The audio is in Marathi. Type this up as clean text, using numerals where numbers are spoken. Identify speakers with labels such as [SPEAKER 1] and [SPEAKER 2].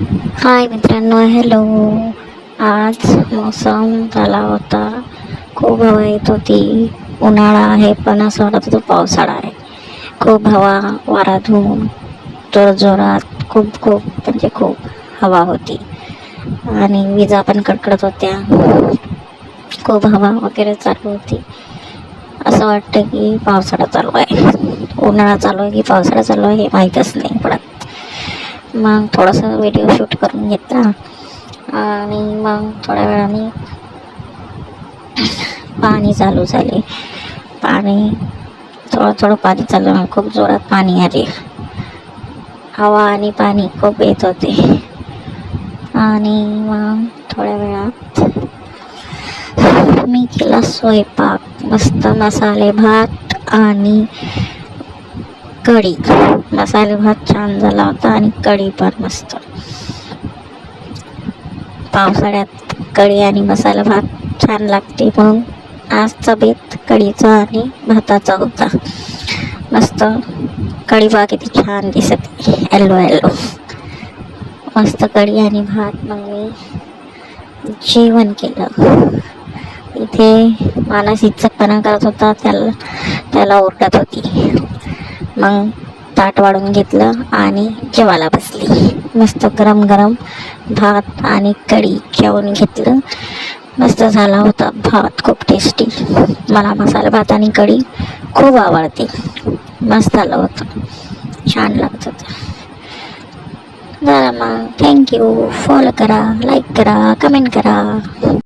[SPEAKER 1] हाय मित्रांनो, हॅलो. आज मौसम झाला होता, खूप हवा येत होती. उन्हाळा आहे पण असं वाटत होतं पावसाळा आहे. खूप हवा, वारा धूम, जोरात खूप खूप म्हणजे खूप हवा होती आणि विजा पण कडकडत होत्या. खूप हवा वगैरे चालू होती. असं वाटतं की पावसाळा चालू आहे. उन्हाळा चालू आहे की पावसाळा चालू आहे हे माहीतच नाही पडत. मग थोडंसं व्हिडिओ शूट करून घेतला आणि मग थोड्या वेळाने पाणी चालू झाले. थोडं थोडं पाणी चालू, खूप जोरात पाणी आले. हवा आणि पाणी खूप येत होते. आणि मग थोड्या वेळात मी केला स्वयंपाक. मस्त मसाले भात आणि कढी. मसाले भात छान झाला होता आणि कढी पण मस्त. पावसाळ्यात कढी आणि मसाला भात छान लागते, म्हणून आजचा बेत कढीचा आणि भाताचा होता. मस्त कढी बघा किती छान दिसत, येल्लो येल्लो. मस्त कढी आणि भात. मग मी जेवण केलं. इथे मानस इच्छकपणा करत होता, त्याला ओरडत होती. मग ताट वाढून घेतलं आणि जेवायला बसली. मस्त गरम गरम भात आणि कढी जेवून घेतलं. मस्त झाला होता भात, खूप टेस्टी. मला मसाला भात आणि कढी खूप आवडते. मस्त झालं होतं, छान लागत होतं. झालं मग. थँक्यू. फॉलो करा, लाईक करा, कमेंट करा.